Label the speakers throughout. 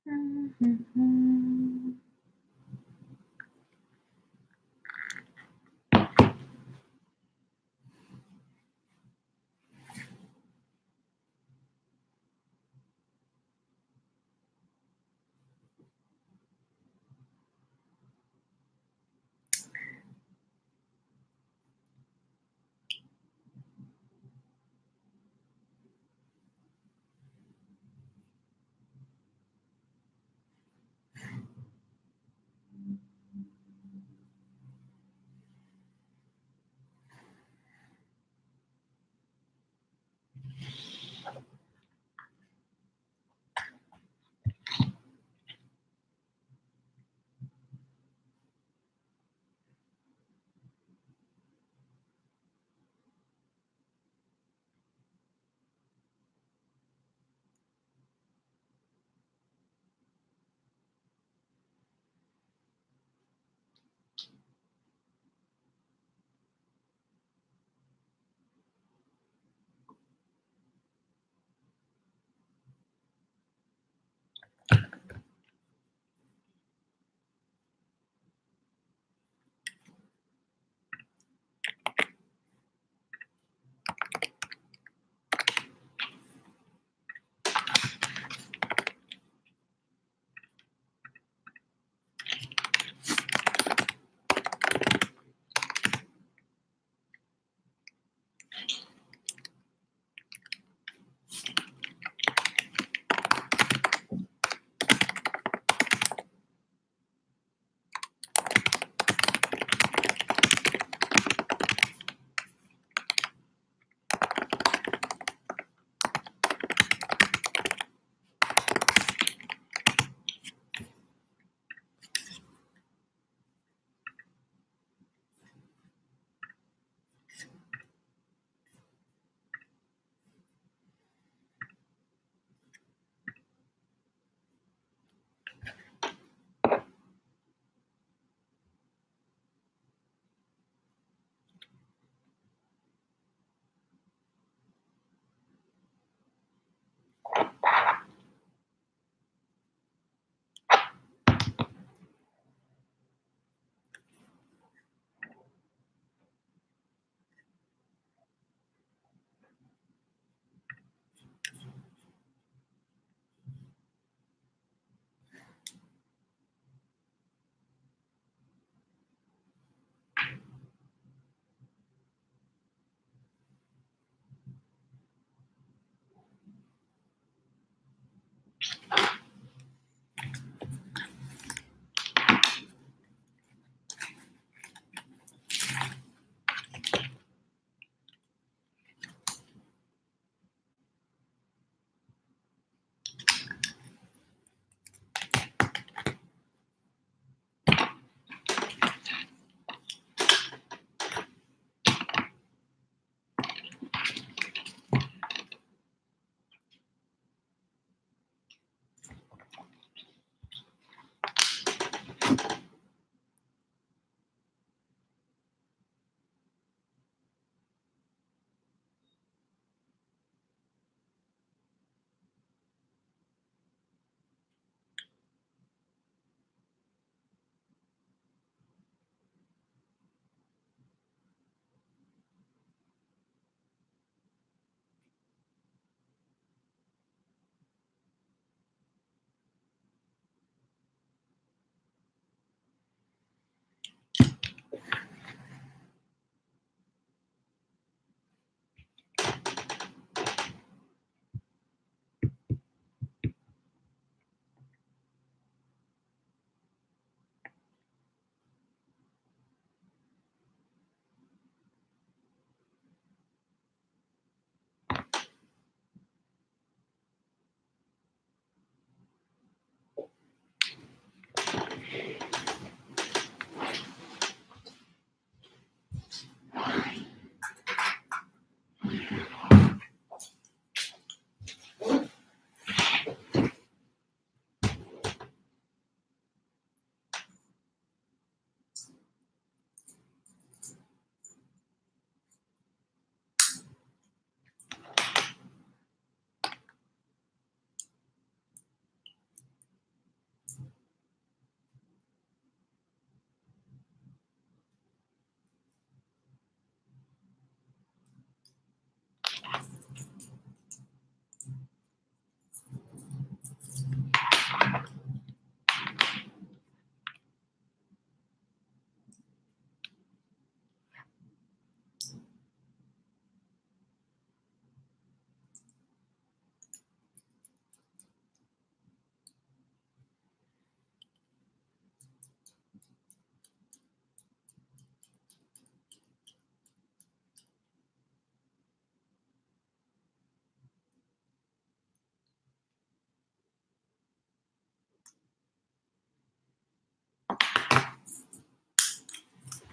Speaker 1: Mhm.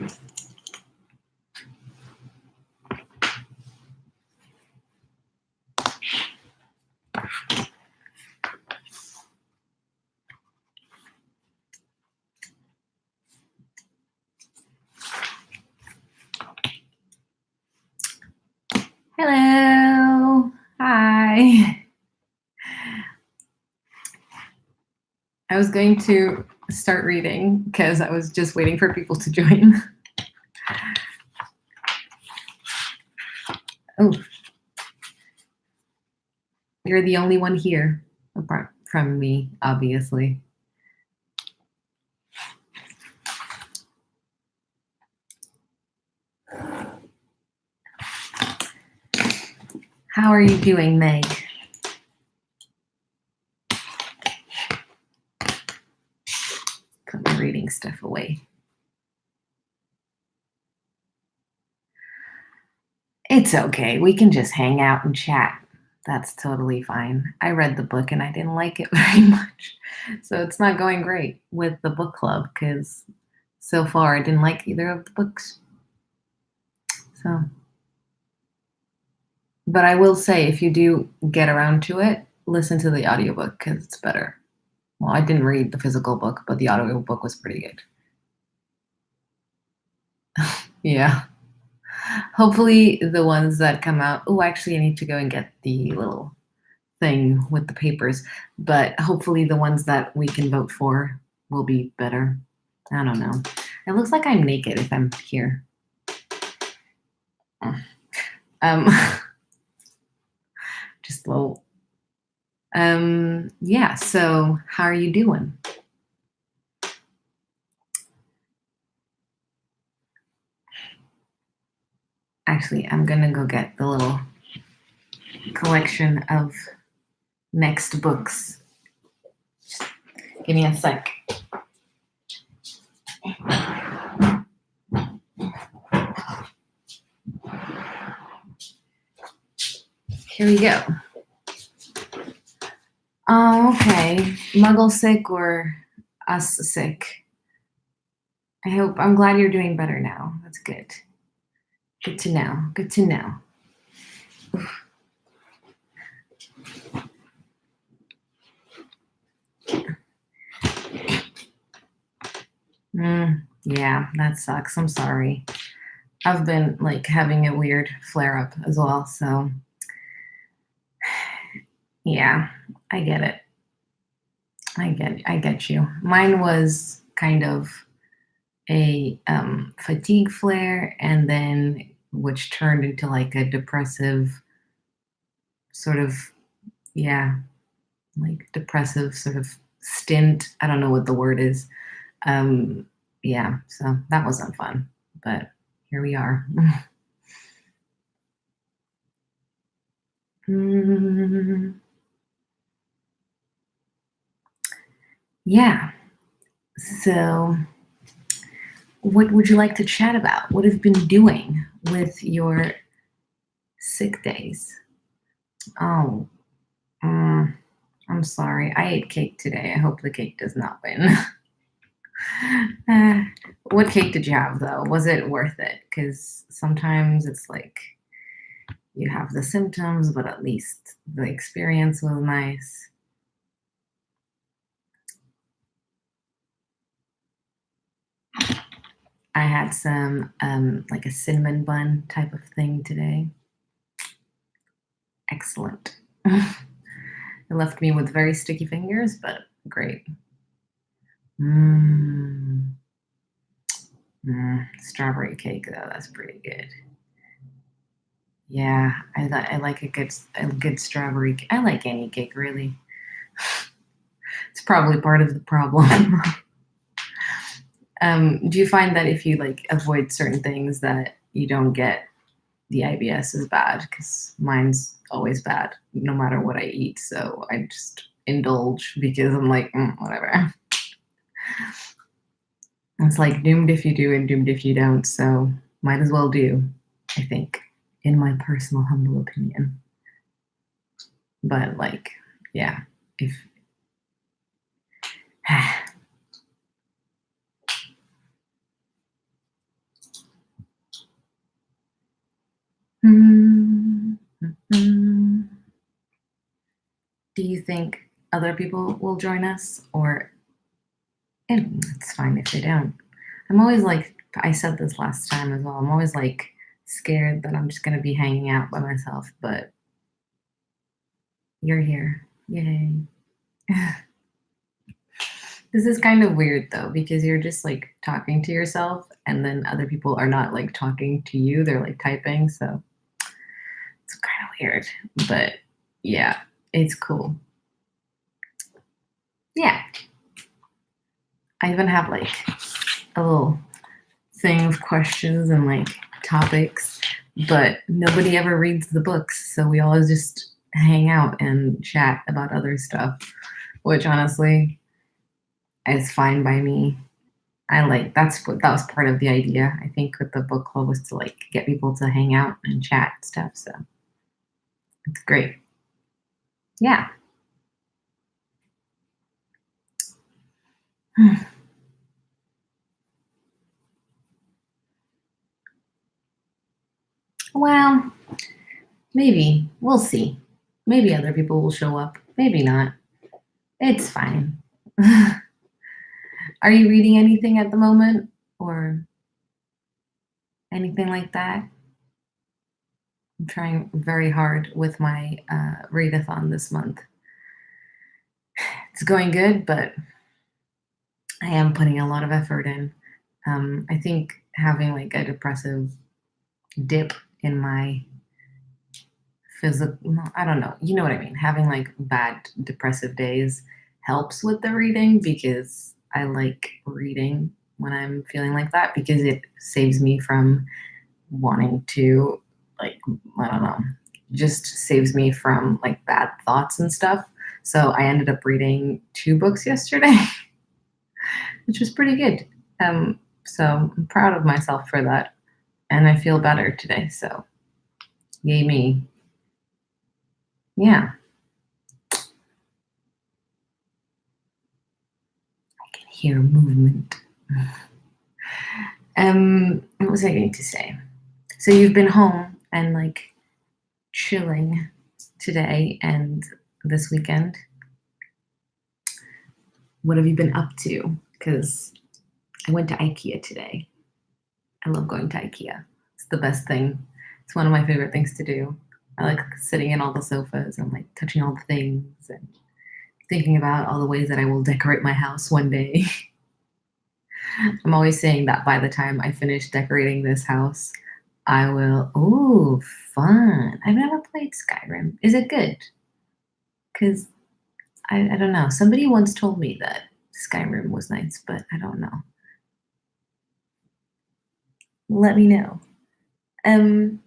Speaker 1: Hello. Hi. I was going to start reading because I was just waiting for people to join. Oh, you're the only one here, apart from me, obviously. How are you doing, Meg? Put my reading stuff away. It's okay. We can just hang out and chat. That's totally fine. I read the book and I didn't like it very much. So it's not going great with the book club because so far I didn't like either of the books. So, but I will say if you do get around to it, listen to the audiobook because it's better. Well, I didn't read the physical book, but the audiobook was pretty good. Yeah. Hopefully the ones that come out. Oh, actually, I need to go and get the little thing with the papers, but hopefully the ones that we can vote for will be better. I don't know. It looks like I'm naked if I'm here. Just a little. Yeah, so how are you doing? Actually, I'm gonna go get the little collection of next books. Just give me a sec. Here we go. Oh, okay. Muggle sick or us sick? I'm glad you're doing better now. That's good. Good to know. Good to know. Yeah, that sucks. I'm sorry. I've been like having a weird flare up as well. So yeah, I get it. I get you. Mine was kind of a fatigue flare, and then which turned into like a depressive sort of, yeah, like depressive sort of stint. I don't know what the word is. Yeah, so that wasn't fun, but here we are. Yeah. So, what would you like to chat about? What have you been doing with your sick days? Oh, I'm sorry. I ate cake today. I hope the cake does not win. What cake did you have, though? Was it worth it? Because sometimes it's like you have the symptoms, but at least the experience was nice. I had some like a cinnamon bun type of thing today. Excellent. It left me with very sticky fingers, but great. Strawberry cake, though, that's pretty good. Yeah, I like a good strawberry. I like any cake, really. It's probably part of the problem. Do you find that if you like avoid certain things that you don't get the IBS is bad? Because mine's always bad, no matter what I eat. So I just indulge because I'm like, whatever. It's like doomed if you do and doomed if you don't. So might as well do, I think, in my personal humble opinion. But like, yeah, if Hmm. Hmm. Do you think other people will join us, or it's fine if they don't? I'm always like, I said this last time as well. I'm always like scared that I'm just gonna be hanging out by myself, but you're here. Yay. This is kind of weird though, because you're just like talking to yourself and then other people are not like talking to you, they're like typing. So it's kind of weird, but yeah, it's cool. Yeah. I even have like a little thing of questions and like topics, but nobody ever reads the books. So we always just hang out and chat about other stuff, which honestly is fine by me. I like that was part of the idea. I think with the book club was to like get people to hang out and chat and stuff. So it's great. Yeah. Well, maybe. We'll see. Maybe other people will show up. Maybe not. It's fine. Are you reading anything at the moment or anything like that? I'm trying very hard with my readathon this month. It's going good, but I am putting a lot of effort in. I think having like a depressive dip in my physical, I don't know, you know what I mean? Having like bad depressive days helps with the reading because I like reading when I'm feeling like that because it saves me from wanting to like I don't know, just saves me from like bad thoughts and stuff. So I ended up reading two books yesterday, which was pretty good. So I'm proud of myself for that, and I feel better today. So yay me! Yeah, I can hear movement. What was I going to say? So you've been home and like chilling today and this weekend. What have you been up to? Because I went to IKEA today. I love going to IKEA. It's the best thing. It's one of my favorite things to do. I like sitting in all the sofas and like touching all the things and thinking about all the ways that I will decorate my house one day. I'm always saying that by the time I finish decorating this house, I will. Ooh, fun. I've never played Skyrim. Is it good? Because I don't know. Somebody once told me that Skyrim was nice, but I don't know. Let me know.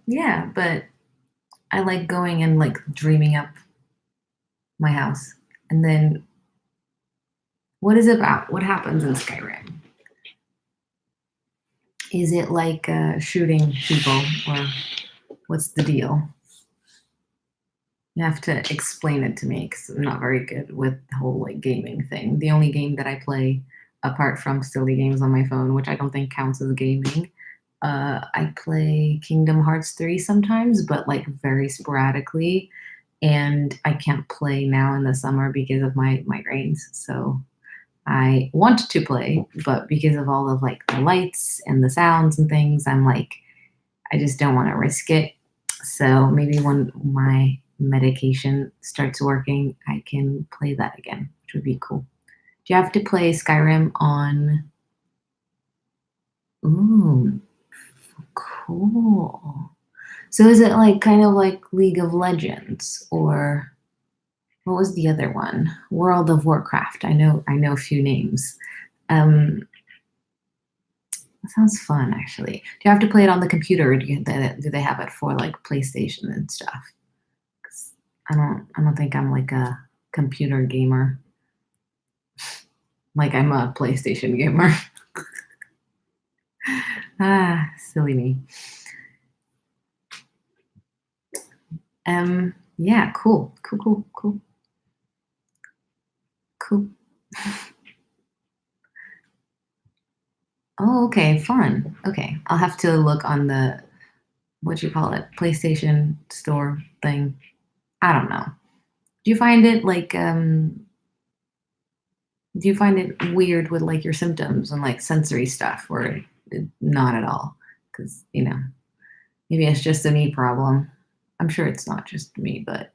Speaker 1: Yeah, but I like going and like dreaming up my house. And then what is it about? What happens in Skyrim? Is it like shooting people or what's the deal? You have to explain it to me because I'm not very good with the whole like gaming thing. The only game that I play apart from silly games on my phone, which I don't think counts as gaming, I play Kingdom Hearts 3 sometimes, but like very sporadically. And I can't play now in the summer because of my migraines. So I want to play, but because of all of like the lights and the sounds and things, I'm like, I just don't want to risk it. So maybe when my medication starts working, I can play that again, which would be cool. Do you have to play Skyrim on? Ooh, cool. So is it like kind of like League of Legends or what was the other one? World of Warcraft. I know a few names. Um, that sounds fun actually. Do you have to play it on the computer or do they have it for like PlayStation and stuff? 'Cause I don't think I'm like a computer gamer. Like I'm a PlayStation gamer. Ah, silly me. Yeah, cool. Cool, cool, cool, cool. Oh, okay, fun. Okay. I'll have to look on the what you call it, PlayStation store thing. I don't know. Do you find it like do you find it weird with like your symptoms and like sensory stuff or not at all? Because, maybe it's just a me problem. I'm sure it's not just me, but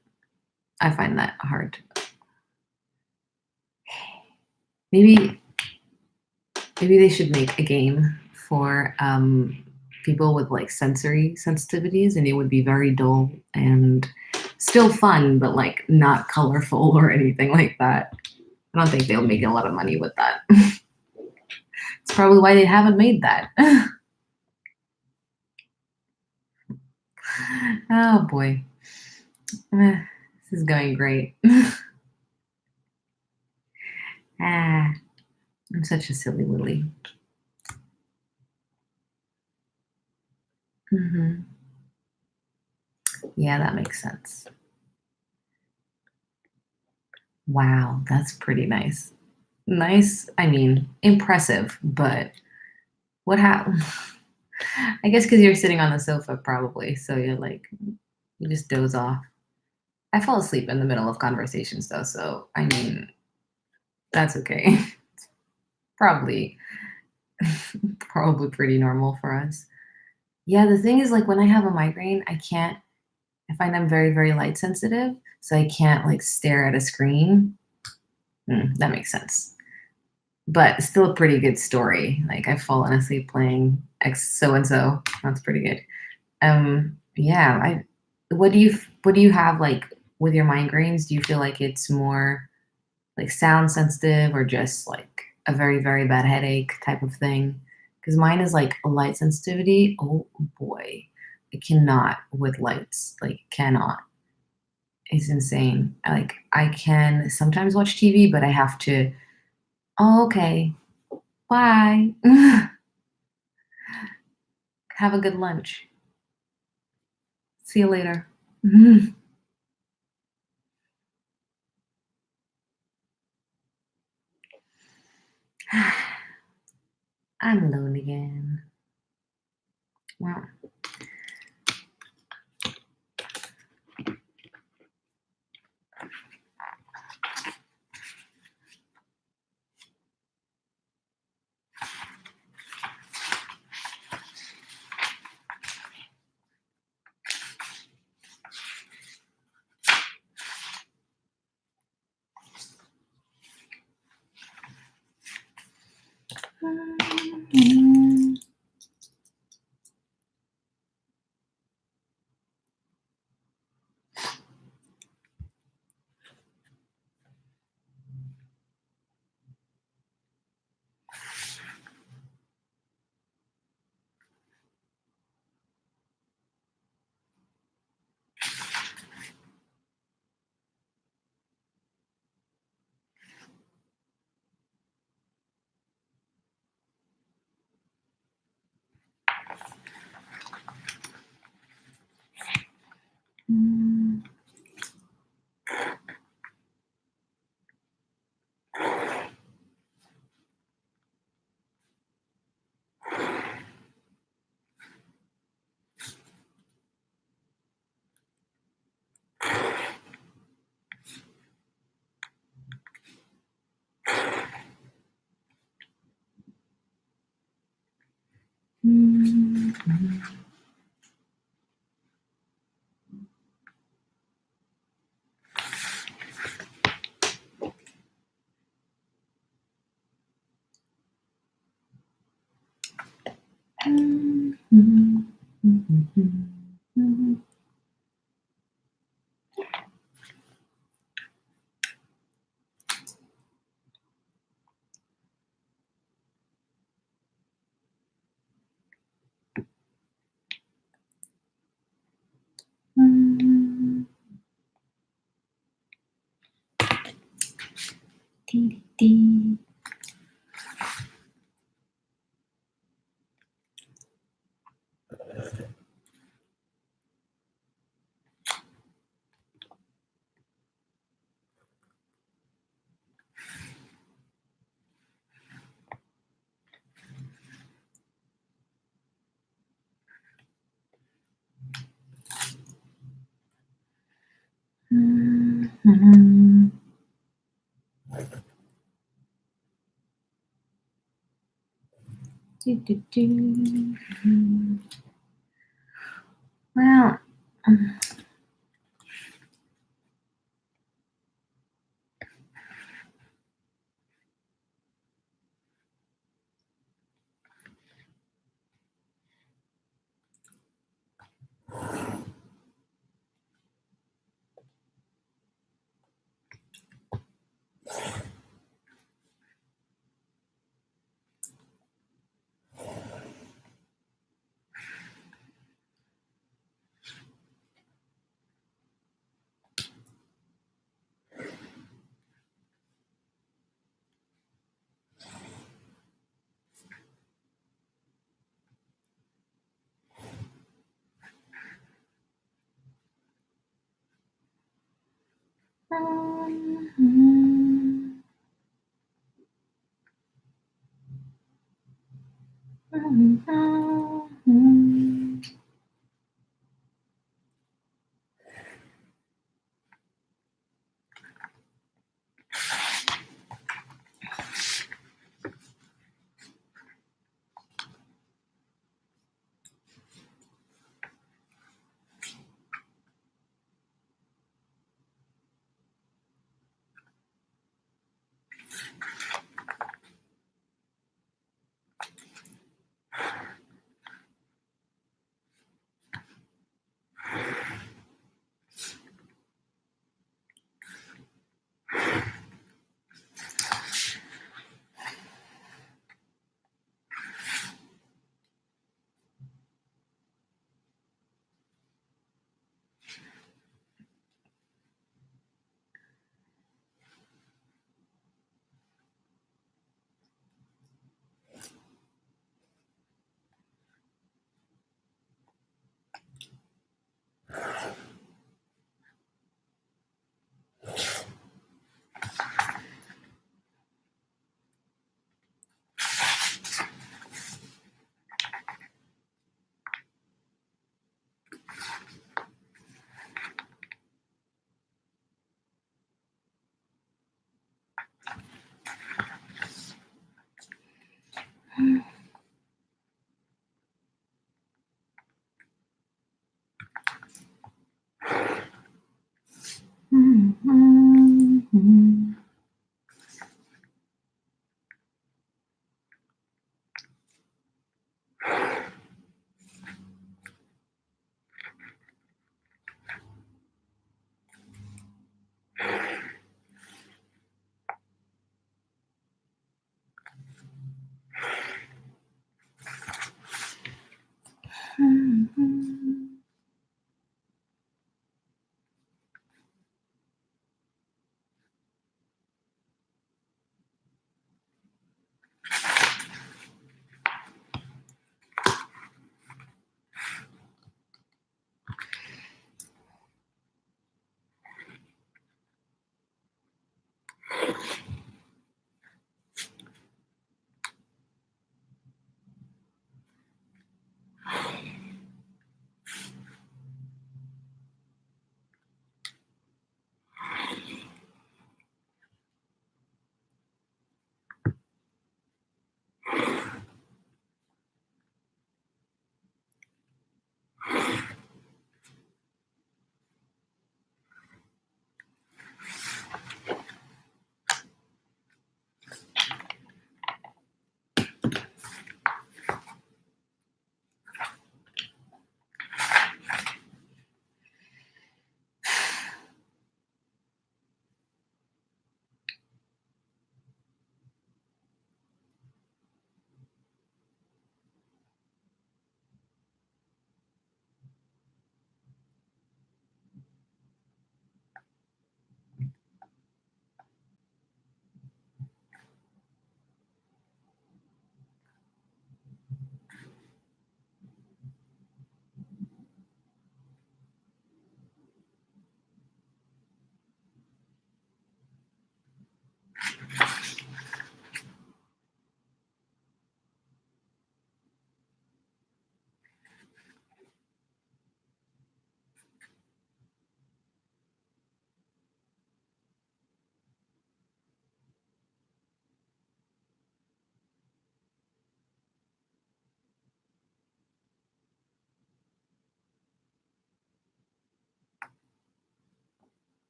Speaker 1: I find that hard. Maybe maybe they should make a game for people with like sensory sensitivities and it would be very dull and still fun, but like not colorful or anything like that. I don't think they'll make a lot of money with that. It's probably why they haven't made that. Oh boy. This is going great. Ah, I'm such a silly Willy. Hmm. Yeah, that makes sense. Wow, that's pretty nice. Nice, I mean, impressive, but what happened? I guess because you're sitting on the sofa, probably. So you're like, you just doze off. I fall asleep in the middle of conversations, though. So, I mean, that's okay. Probably, probably pretty normal for us. Yeah, the thing is, like, when I have a migraine, I find I'm very, very light sensitive. So I can't, like, stare at a screen. That makes sense. But still a pretty good story. Like, I've fallen asleep playing X so and so. That's pretty good. Yeah, what do you have like with your migraines? Do you feel like it's more like sound sensitive or just like a very, very bad headache type of thing? Because mine is like a light sensitivity. Oh boy. I cannot with lights. Like cannot. It's insane. Like I can sometimes watch TV, but I have to, oh, okay. Bye. Have a good lunch. See you later. I'm alone again. Well, Well,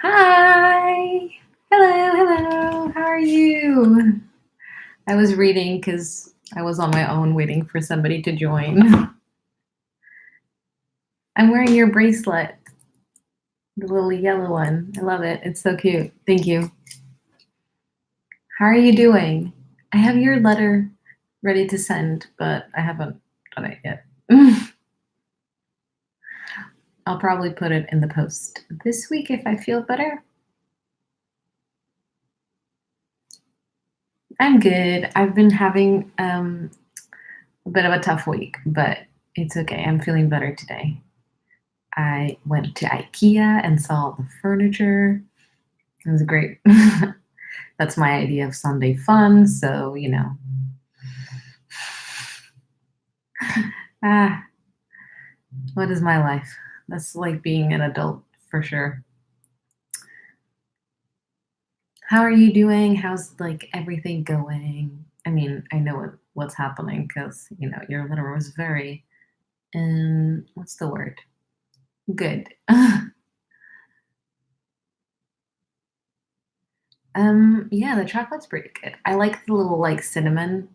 Speaker 1: Hi. Hello, hello. How are you? I was reading because I was on my own waiting for somebody to join. I'm wearing your bracelet, the little yellow one. I love it. It's so cute. Thank you. How are you doing? I have your letter ready to send, but I haven't done it yet. I'll probably put it in the post this week if I feel better. I'm good. I've been having a bit of a tough week, but it's okay. I'm feeling better today. I went to IKEA and saw the furniture. It was great. That's my idea of Sunday fun. So, ah, what is my life? That's like being an adult for sure. How are you doing? How's like everything going? I mean, I know what's happening because, your letter was very, what's the word? Good. Yeah, the chocolate's pretty good. I like the little like cinnamon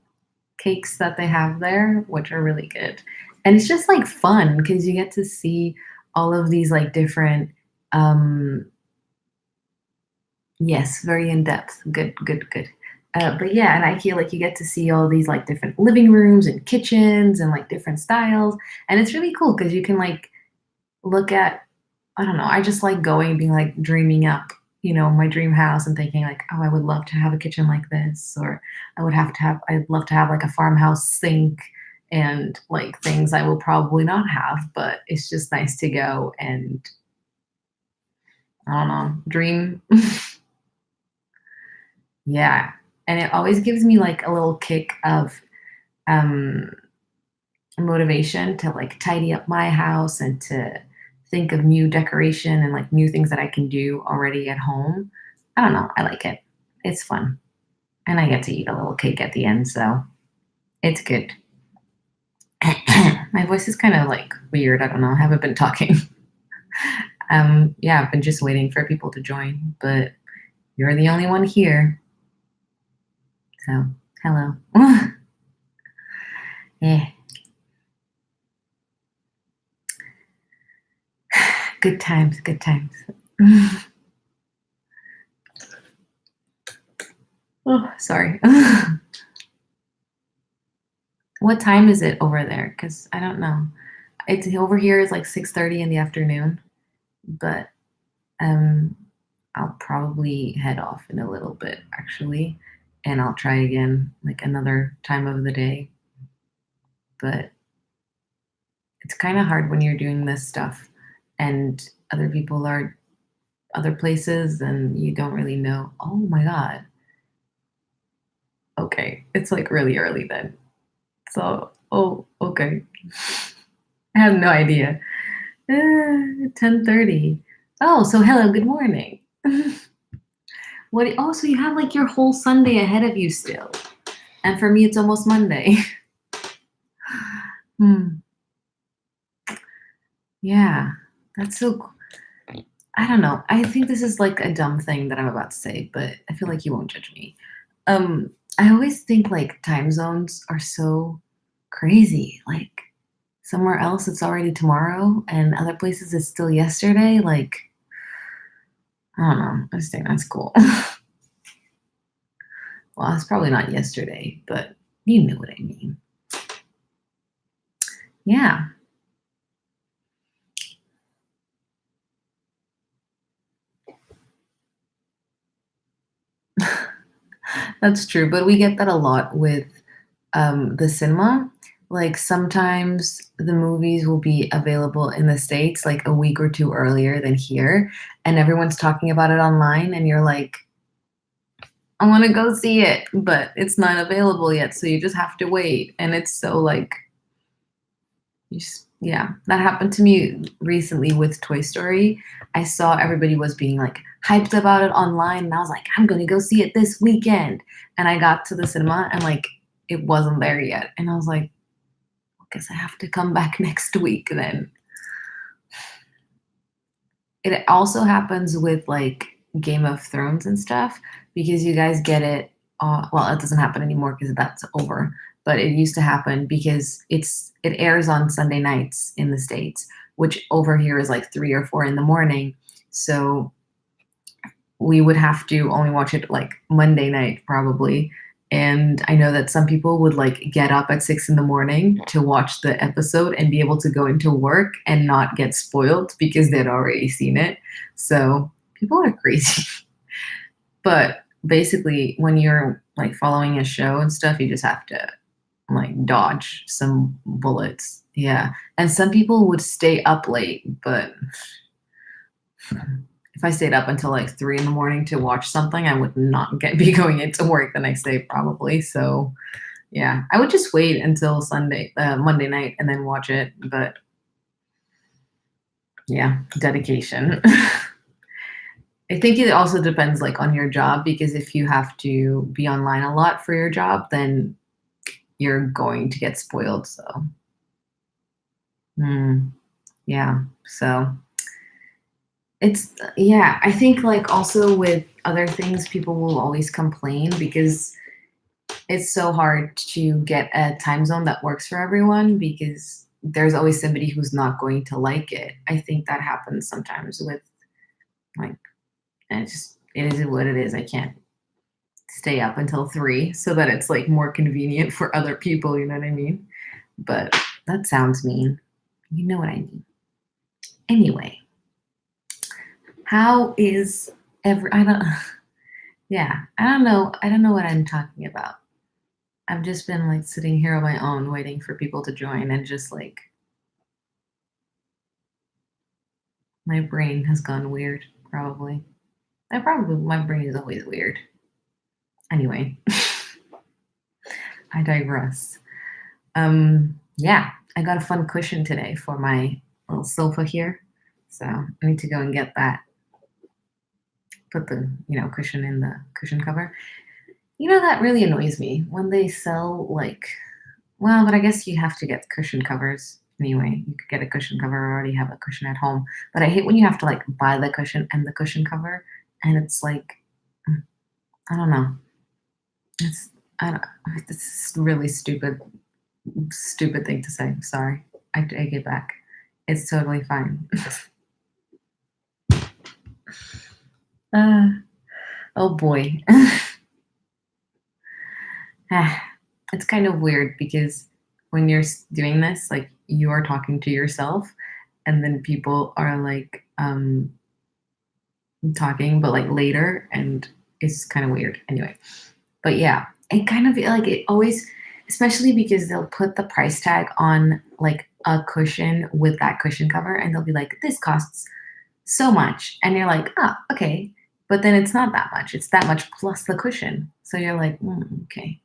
Speaker 1: cakes that they have there, which are really good. And it's just like fun because you get to see all of these like different um yes, very in depth. Good, good, good. But yeah, and I feel like you get to see all these like different living rooms and kitchens and like different styles. And it's really cool because you can like look at I don't know, I just like going and being like dreaming up, my dream house and thinking like, oh, I would love to have a kitchen like this, or I'd love to have like a farmhouse sink and like things I will probably not have, but it's just nice to go and I don't know, dream. Yeah. And it always gives me like a little kick of um motivation to like tidy up my house and to think of new decoration and like new things that I can do already at home. I don't know. I like it. It's fun. And I get to eat a little cake at the end, so it's good. My voice is kind of like weird. I don't know. I haven't been talking. Yeah, I've been just waiting for people to join, but you're the only one here. So, hello. Yeah, good times, good times. Oh, sorry. What time is it over there? Because I don't know. It's over here is like 6:30 in the afternoon, but um, I'll probably head off in a little bit actually, and I'll try again like another time of the day. But it's kind of hard when you're doing this stuff and other people are other places and you don't really know. Oh my God. Okay. It's like really early then. So, oh, okay. I have no idea. 10:30. Oh, so hello, good morning. So you have like your whole Sunday ahead of you still. And for me, it's almost Monday. Hmm. Yeah, that's so. I don't know. I think this is like a dumb thing that I'm about to say, but I feel like you won't judge me. I always think like time zones are so crazy. Like somewhere else, it's already tomorrow, and other places, it's still yesterday. Like I don't know. I just think that's cool. Well, it's probably not yesterday, but you know what I mean. Yeah. That's true, but we get that a lot with the cinema. Like sometimes the movies will be available in the States like a week or two earlier than here, and everyone's talking about it online, and you're like, I want to go see it, but it's not available yet, so you just have to wait. And it's so like, yeah, that happened to me recently with Toy Story. I saw everybody was being like hyped about it online, and I was like, I'm gonna go see it this weekend. And I got to the cinema, and like it wasn't there yet, and I was like, I guess I have to come back next week then. It also happens with, like, Game of Thrones and stuff because you guys get it, well, it doesn't happen anymore because that's over, but it used to happen because it airs on Sunday nights in the States, which over here is, like, 3 or 4 in the morning, so we would have to only watch it, like, Monday night probably, and I know that some people would, like, get up at 6 in the morning to watch the episode and be able to go into work and not get spoiled because they'd already seen it. So, people are crazy. But, basically, when you're, like, following a show and stuff, you just have to, like, dodge some bullets. Yeah, and some people would stay up late, but if I stayed up until like 3 in the morning to watch something, I would not get be going into work the next day probably. So yeah, I would just wait until Monday night and then watch it. But yeah, dedication. I think it also depends like on your job because if you have to be online a lot for your job, then you're going to get spoiled. So mm, yeah, so yeah, I think like also with other things, people will always complain because it's so hard to get a time zone that works for everyone because there's always somebody who's not going to like it. I think that happens sometimes with like and it is what it is. I can't stay up until 3 so that it's like more convenient for other people, you know what I mean? But that sounds mean. You know what I mean. Anyway, how is I don't yeah, I don't know what I'm talking about. I've just been like sitting here on my own waiting for people to join and just like my brain has gone weird, probably. My brain is always weird. Anyway, I digress. Yeah, I got a fun cushion today for my little sofa here. So I need to go and get that. Put the, cushion in the cushion cover. That really annoys me when they sell like well, but I guess you have to get cushion covers anyway. You could get a cushion cover or already have a cushion at home. But I hate when you have to like buy the cushion and the cushion cover and it's like I don't know. It's I don't it's really stupid thing to say. Sorry. I take it back. It's totally fine. uh, oh boy. It's kind of weird because when you're doing this, like you are talking to yourself, and then people are like talking, but like later, and it's kind of weird. Anyway, but yeah, it kind of like it always, especially because they'll put the price tag on like a cushion with that cushion cover, and they'll be like, "This costs so much," and you're like, "Oh, okay," but then it's not that much. It's that much plus the cushion. So you're like, okay,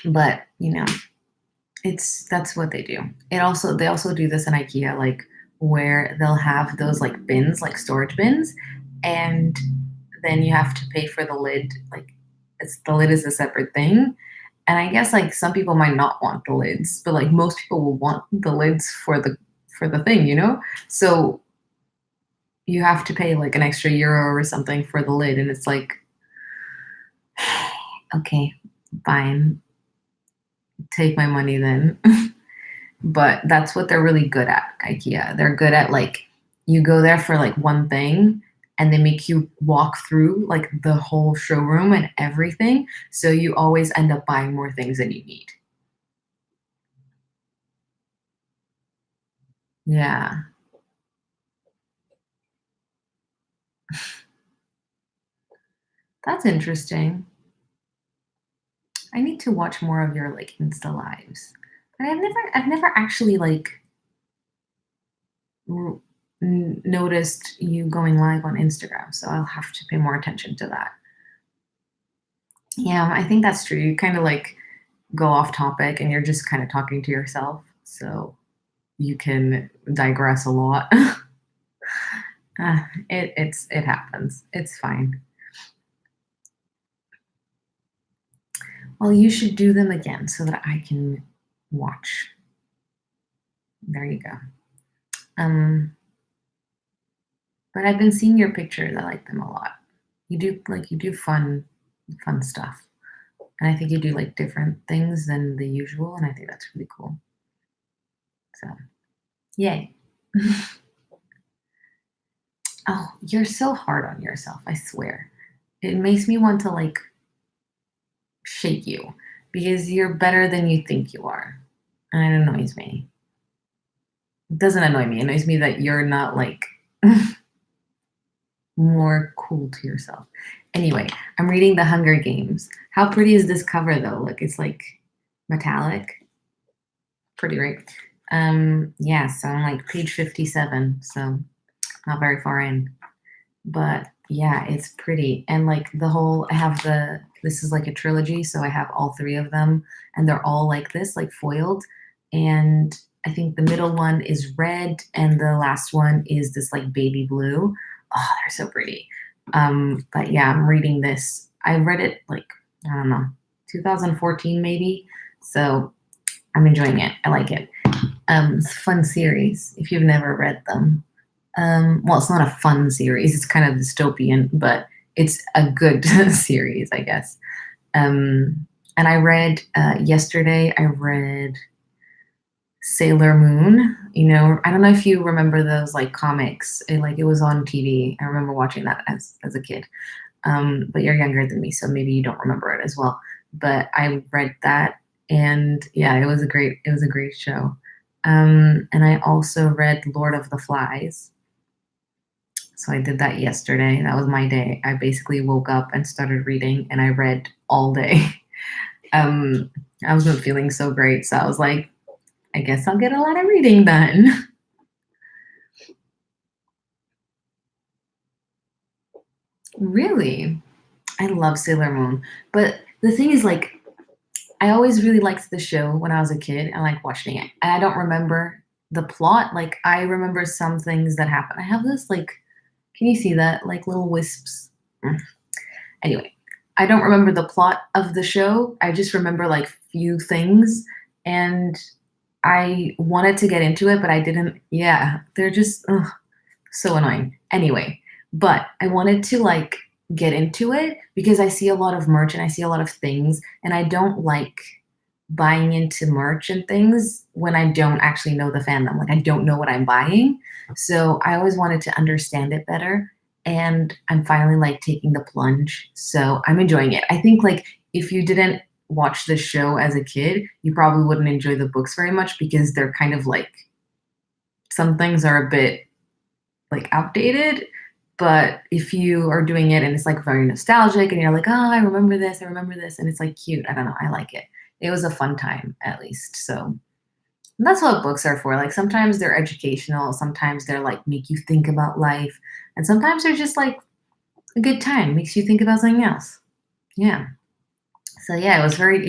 Speaker 1: but that's what they do. They also do this in IKEA, like where they'll have those like bins, like storage bins, and then you have to pay for the lid. Like the lid is a separate thing. And I guess like some people might not want the lids, but like most people will want the lids for the thing, you know? So you have to pay like an extra euro or something for the lid, and it's like, okay, fine, take my money then. But that's what they're really good at, IKEA. They're good at like you go there for like one thing and they make you walk through like the whole showroom and everything. So you always end up buying more things than you need. Yeah. That's interesting. I need to watch more of your like Insta lives. But I've never actually like r- noticed you going live on Instagram, so I'll have to pay more attention to that. Yeah, I think that's true. You kind of like go off topic and you're just kind of talking to yourself. So you can digress a lot. It happens. It's fine. Well, you should do them again so that I can watch. There you go. Um, But I've been seeing your pictures. I like them a lot. You do fun stuff. And I think you do like different things than the usual, and I think that's really cool. So, yay. Oh, you're so hard on yourself, I swear. It makes me want to like shake you because you're better than you think you are. And it annoys me. It doesn't annoy me. It annoys me that you're not like more cool to yourself. Anyway, I'm reading The Hunger Games. How pretty is this cover though? Look, it's like metallic. Pretty, right? Yeah, so I'm like page 57, so not very far in. But yeah, it's pretty. And like the whole I have the this is like a trilogy, so I have all three of them and they're all like this, like foiled. And I think the middle one is red and the last one is this like baby blue. Oh, they're so pretty. But yeah, I'm reading this. I read it like, I don't know, 2014 maybe. So I'm enjoying it. I like it. It's a fun series if you've never read them. Well, it's not a fun series. It's kind of dystopian, but it's a good series, I guess. And I read yesterday. I read Sailor Moon. I don't know if you remember those like comics. It was on TV. I remember watching that as a kid. But you're younger than me, so maybe you don't remember it as well. But I read that, and yeah, it was a great show. And I also read Lord of the Flies. So I did that yesterday. That was my day. I basically woke up and started reading, and I read all day. Um, I wasn't feeling so great, so I was like, I guess I'll get a lot of reading done. Really? I love Sailor Moon. But the thing is, like, I always really liked the show when I was a kid. I like watching it. And I don't remember the plot. Like, I remember some things that happen. I have this, like, can you see that? Like little wisps. Mm. Anyway, I don't remember the plot of the show. I just remember like few things. And I wanted to get into it, but I didn't. Yeah, they're just so annoying. Anyway, but I wanted to like get into it because I see a lot of merch and I see a lot of things, and I don't like buying into merch and things when I don't actually know the fandom. Like I don't know what I'm buying. So I always wanted to understand it better. And I'm finally like taking the plunge. So I'm enjoying it. I think like if you didn't watch the show as a kid, you probably wouldn't enjoy the books very much because they're kind of like some things are a bit like outdated. But if you are doing it and it's like very nostalgic and you're like, oh, I remember this, and it's like cute. I don't know. I like it. It was a fun time at least. So that's what books are for. Like sometimes they're educational, sometimes they're like make you think about life, and sometimes they're just like a good time, makes you think about something else. Yeah. So yeah, it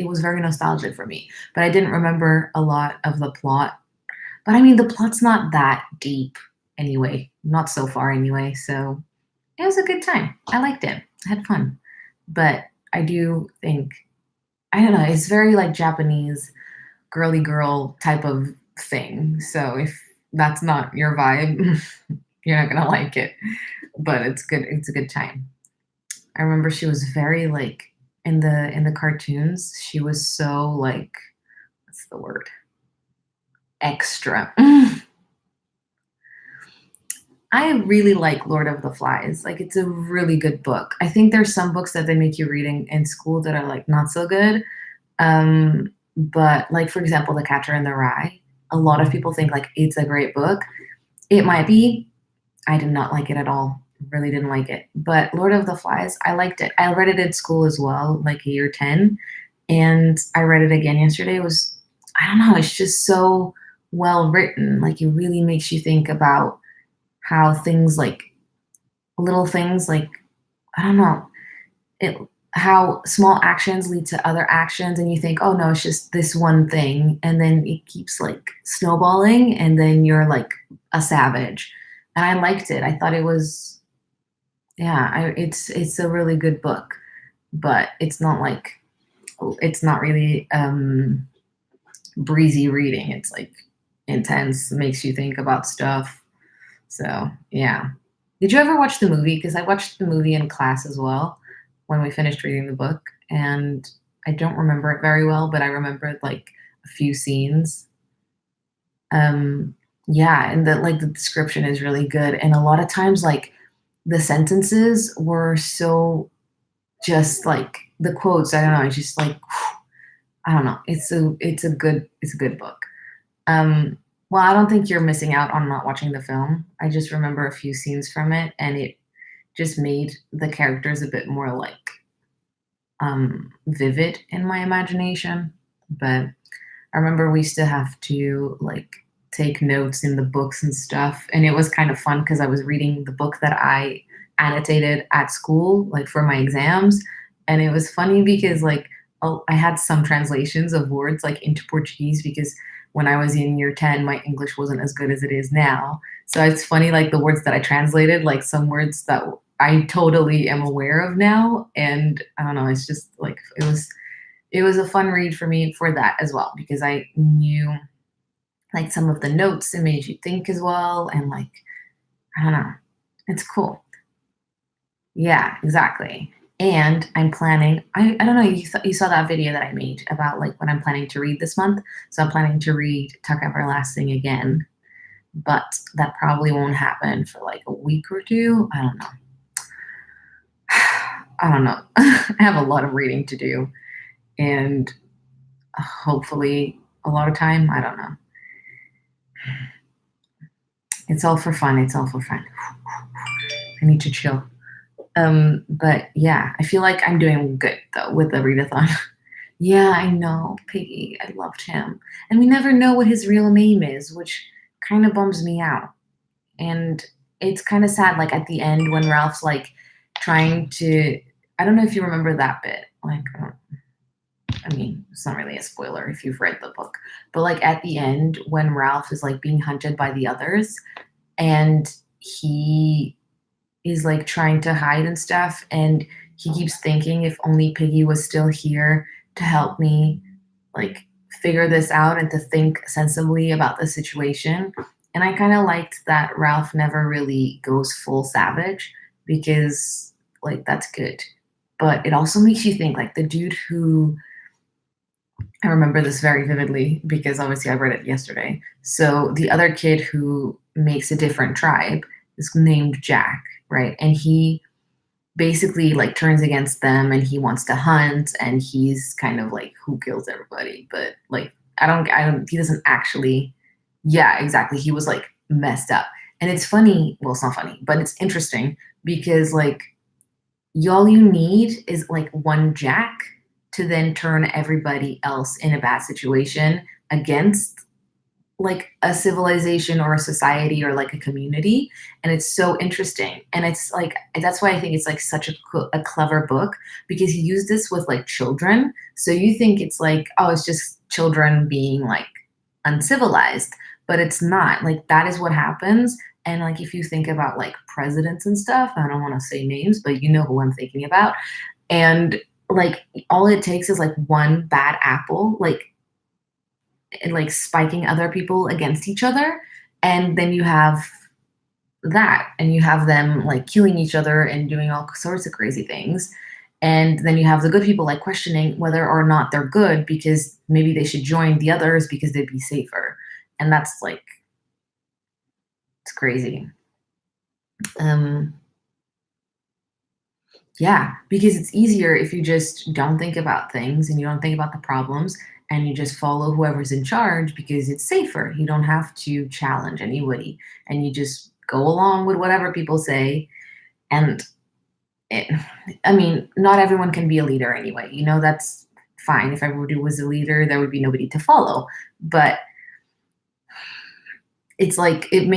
Speaker 1: was very nostalgic for me. But I didn't remember a lot of the plot. But I mean the plot's not that deep anyway. Not so far anyway. So it was a good time. I liked it. I had fun. But I do think I don't know, it's very like Japanese girly girl type of thing. So if that's not your vibe, you're not gonna like it. But it's good. It's a good time. I remember she was very like in the cartoons. She was so like what's the word? Extra. I really like Lord of the Flies. Like it's a really good book. I think there's some books that they make you reading in school that are like not so good. But like for example, The Catcher in the Rye. A lot of people think like it's a great book. It might be. I did not like it at all. Really didn't like it. But Lord of the Flies, I liked it. I read it at school as well, like a year 10. And I read it again yesterday. It was, I don't know, it's just so well written. Like it really makes you think about how things like little things like, I don't know, it how small actions lead to other actions and you think, oh no, it's just this one thing. And then it keeps like snowballing and then you're like a savage. And I liked it. I thought it was yeah, it's a really good book, but it's not really breezy reading. It's like intense, makes you think about stuff. So yeah. Did you ever watch the movie? Because I watched the movie in class as well when we finished reading the book, and I don't remember it very well, but I remembered like a few scenes. Um, yeah, and the description is really good, and a lot of times like the sentences were so just like the quotes. I don't know. It's just like I don't know. It's a good book. Um, well, I don't think you're missing out on not watching the film. I just remember a few scenes from it, and it just made the characters a bit more like vivid in my imagination. But I remember we used to have to like take notes in the books and stuff, and it was kind of fun because I was reading the book that I annotated at school, like for my exams, and it was funny because like I had some translations of words like into Portuguese because when I was in year 10, my English wasn't as good as it is now. So it's funny, like the words that I translated, like some words that I totally am aware of now, and I don't know, it's just like it was a fun read for me for that as well because I knew like some of the notes it made you think as well and like I don't know. It's cool. Yeah, exactly. And I'm planning I don't know, you saw that video that I made about like what I'm planning to read this month. So I'm planning to read Tuck Everlasting again, but that probably won't happen for like a week or two. I don't know. I don't know. I have a lot of reading to do and hopefully a lot of time. I don't know. It's all for fun. It's all for fun. I need to chill. But yeah, I feel like I'm doing good though with the readathon. Yeah, I know. Piggy, I loved him. And we never know what his real name is, which kind of bums me out. And it's kind of sad, like at the end when Ralph's like trying to, I don't know if you remember that bit. Like, I mean, it's not really a spoiler if you've read the book, but like at the end when Ralph is like being hunted by the others and he is like trying to hide and stuff and he keeps thinking if only Piggy was still here to help me like figure this out and to think sensibly about the situation. And I kind of liked that Ralph never really goes full savage because like that's good. But it also makes you think like the dude who I remember this very vividly because obviously I read it yesterday. So the other kid who makes a different tribe is named Jack, right? And he basically like turns against them and he wants to hunt and he's kind of like who kills everybody. But like I don't he doesn't actually yeah, exactly. He was like messed up. And it's funny, well it's not funny, but it's interesting because like all you need is like one Jack to then turn everybody else in a bad situation against like a civilization or a society or like a community. And it's so interesting and it's like that's why I think it's like such a clever book because he used this with like children, so you think it's like oh it's just children being like uncivilized, but it's not like that is what happens. And like if you think about like presidents and stuff, I don't want to say names but you know who I'm thinking about, and like all it takes is like one bad apple and like spiking other people against each other, and then you have that and you have them like killing each other and doing all sorts of crazy things, and then you have the good people like questioning whether or not they're good because maybe they should join the others because they'd be safer, and that's like it's crazy. um yeah, because it's easier if you just don't think about things and you don't think about the problems and you just follow whoever's in charge because it's safer. You don't have to challenge anybody and you just go along with whatever people say. And it, I mean, not everyone can be a leader anyway. You know, that's fine. If everybody was a leader, there would be nobody to follow. But it's like it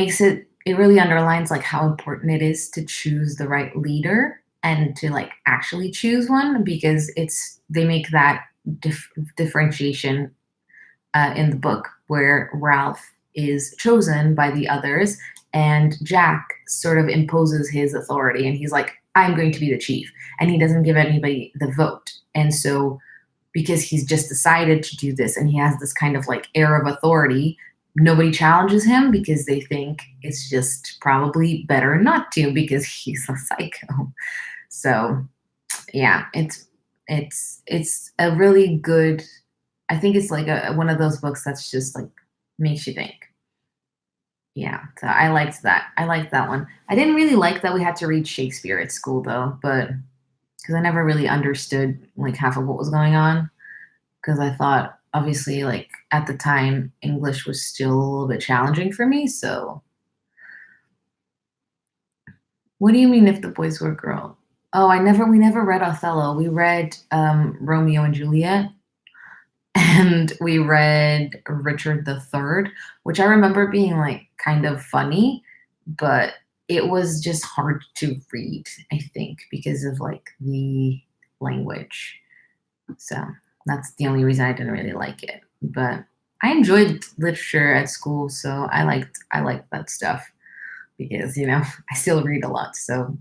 Speaker 1: really underlines like how important it is to choose the right leader and to like actually choose one because it's they make that differentiation in the book where Ralph is chosen by the others and Jack sort of imposes his authority and he's like I'm going to be the chief, and he doesn't give anybody the vote. And so because he's just decided to do this and he has this kind of like air of authority, nobody challenges him because they think it's just probably better not to because he's a psycho. So yeah, it's a really good. I think it's like a one of those books that's just like makes you think. Yeah, so I liked that. I liked that one. I didn't really like that we had to read Shakespeare at school though, but because I never really understood like half of what was going on. Because I thought obviously like at the time English was still a little bit challenging for me. So what do you mean if the boys were girl? Oh, I never we never read Othello. We read Romeo and Juliet and we read Richard III, which I remember being like kind of funny, but it was just hard to read, I think, because of like the language. So that's the only reason I didn't really like it. But I enjoyed literature at school, so I liked that stuff because I still read a lot. So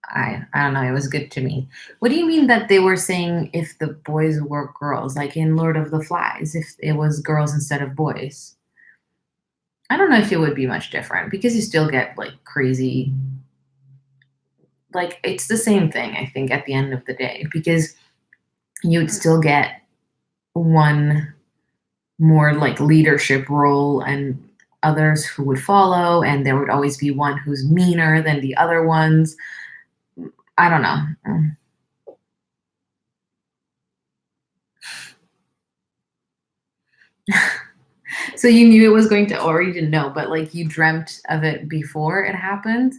Speaker 1: I don't know, it was good to me. What do you mean that they were saying if the boys were girls, like in Lord of the Flies, if it was girls instead of boys? I don't know if it would be much different because you still get like crazy, like it's the same thing, I think, at the end of the day, because you'd still get one more like leadership role and others who would follow, and there would always be one who's meaner than the other ones. I don't know. So you knew it was going to, or you didn't know, but like you dreamt of it before it happened.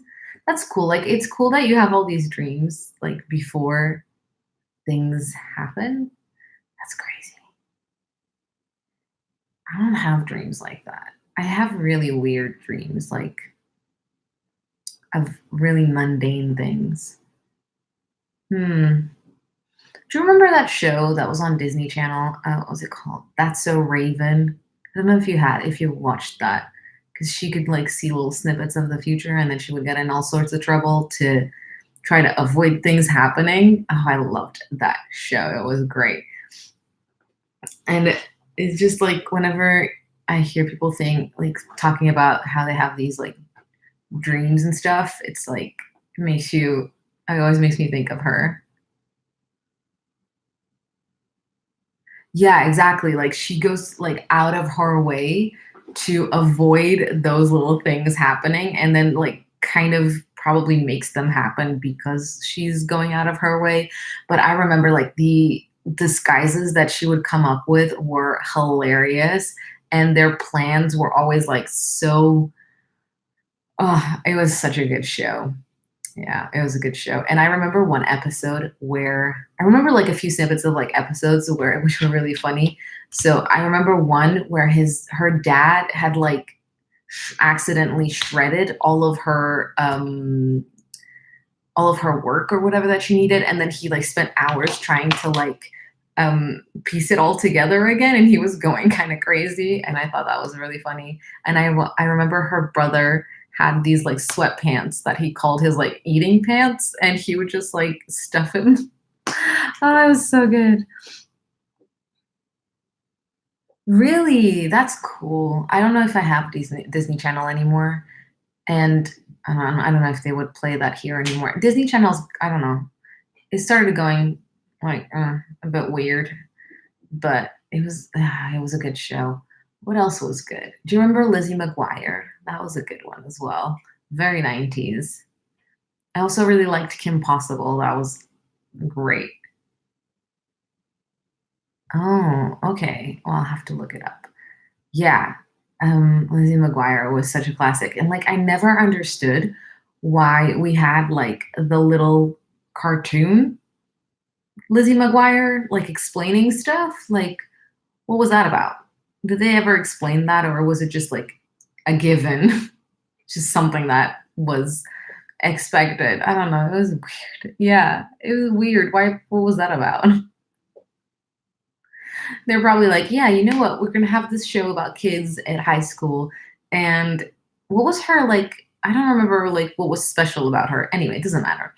Speaker 1: That's cool. Like it's cool that you have all these dreams like before things happen. That's crazy. I don't have dreams like that. I have really weird dreams, like of really mundane things. Hmm. Do you remember that show that was on Disney Channel? What was it called? That's So Raven. I don't know if you watched that, because she could like see little snippets of the future, and then she would get in all sorts of trouble to try to avoid things happening. Oh, I loved that show. It was great, and it's just like whenever I hear people think like talking about how they have these like dreams and stuff, it's like it makes you. It always makes me think of her. Yeah, exactly. Like she goes like out of her way to avoid those little things happening and then like kind of probably makes them happen because she's going out of her way. But I remember like the disguises that she would come up with were hilarious and their plans were always like so oh, it was such a good show. Yeah, it was a good show. And I remember one episode where I remember like a few snippets of like episodes where which were really funny. So I remember one where his her dad had like accidentally shredded all of her work or whatever that she needed and then he like spent hours trying to like piece it all together again and he was going kind of crazy and I thought that was really funny. And I remember her brother had these like sweatpants that he called his like eating pants and he would just like stuff it. Oh, that was so good. Really? That's cool. I don't know if I have Disney Channel anymore. And I don't know if they would play that here anymore. Disney Channel's, I don't know. It started going like a bit weird, but it was a good show. What else was good? Do you remember Lizzie McGuire? That was a good one as well. Very 90s. I also really liked Kim Possible. That was great. Oh, okay. Well, I'll have to look it up. Yeah. Lizzie McGuire was such a classic. And like I never understood why we had like the little cartoon Lizzie McGuire like explaining stuff. Like, what was that about? Did they ever explain that or was it just like a given? Just something that was expected. I don't know. It was weird. Yeah, it was weird. Why what was that about? They're probably like, yeah, you know what? We're gonna have this show about kids at high school. And what was her like? I don't remember like what was special about her. Anyway, it doesn't matter.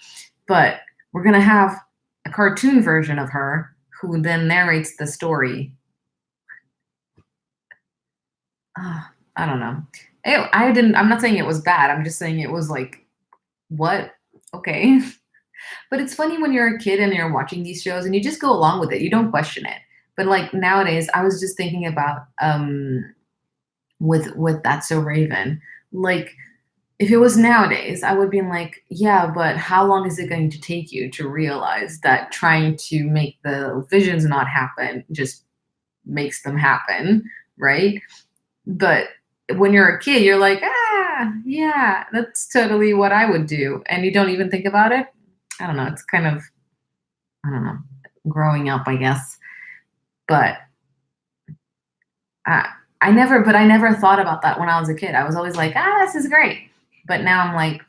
Speaker 1: But we're gonna have a cartoon version of her who then narrates the story. I don't know. I'm not saying it was bad. I'm just saying it was like, what? Okay. But it's funny when you're a kid and you're watching these shows and you just go along with it. You don't question it. But like nowadays, I was just thinking about with That's So Raven. Like if it was nowadays, I would be like, yeah, but how long is it going to take you to realize that trying to make the visions not happen just makes them happen, right? But when you're a kid, you're like, yeah, that's totally what I would do. And you don't even think about it. I don't know. It's kind of, I don't know, growing up, I guess. But I, I never thought about that when I was a kid. I was always like, this is great. But now I'm like,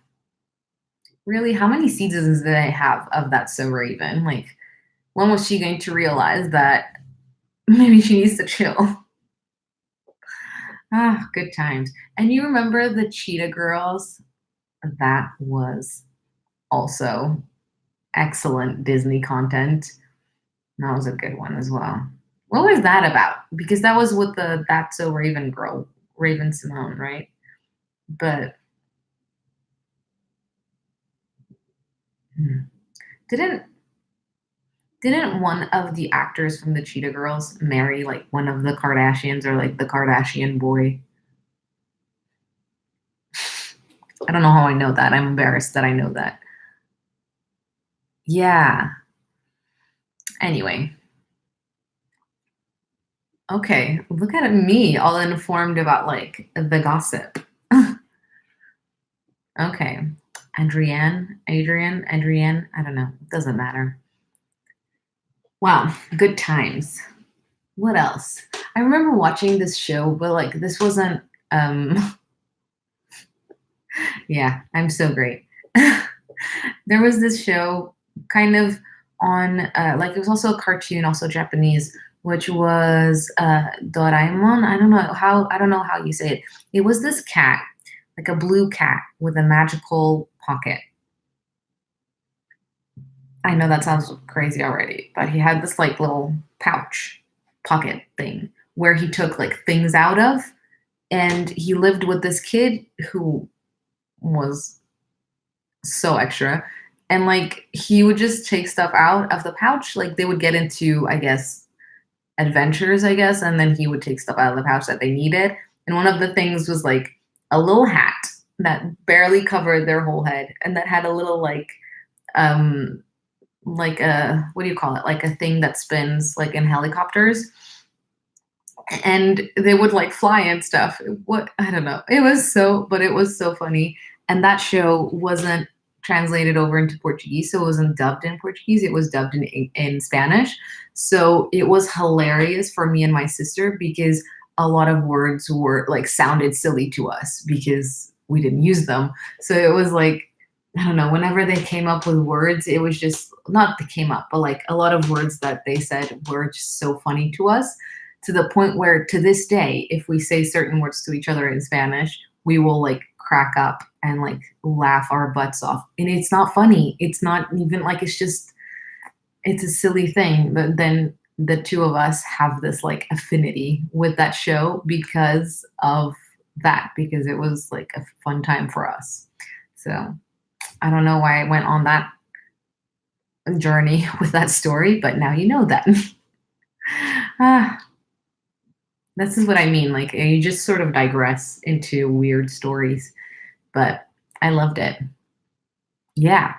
Speaker 1: really, how many seasons did I have of That's So Raven? Like, when was she going to realize that maybe she needs to chill? Good times. And you remember the Cheetah Girls? That was also excellent Disney content. That was a good one as well. What was that about? Because that was with the That's So Raven girl, Raven Simone, right? But hmm, didn't didn't one of the actors from the Cheetah Girls marry like one of the Kardashians or like the Kardashian boy? I don't know how I know that. I'm embarrassed that I know that. Yeah. Anyway, okay. Look at me, all informed about like the gossip. Okay. Adrienne, I don't know. It doesn't matter. Wow, good times. What else? I remember watching this show, but like this wasn't um yeah, I'm so great. There was this show kind of on like it was also a cartoon, also Japanese, which was Doraemon. I don't know how you say it. It was this cat, like a blue cat with a magical pocket. I know that sounds crazy already, but he had this like little pouch pocket thing where he took like things out of, and he lived with this kid who was so extra, and like he would just take stuff out of the pouch, like they would get into, I guess, adventures, I guess, and then he would take stuff out of the pouch that they needed, and one of the things was like a little hat that barely covered their whole head and that had a little um like a, what do you call it, like a thing that spins like in helicopters, and they would like fly and stuff. What, I don't know, it was so, but it was so funny. And that show wasn't translated over into Portuguese, so it wasn't dubbed in Portuguese, it was dubbed in Spanish. So it was hilarious for me and my sister because a lot of words were like sounded silly to us because we didn't use them. So it was like, I don't know, whenever they came up with words, it was just not they came up, but like a lot of words that they said were just so funny to us, to the point where to this day, if we say certain words to each other in Spanish, we will like crack up and like laugh our butts off. And it's not funny. It's not even like, it's just, it's a silly thing. But then the two of us have this like affinity with that show because of that, because it was like a fun time for us. So I don't know why I went on that journey with that story, but now you know that. ah, this is what I mean. Like you just sort of digress into weird stories, but I loved it. Yeah,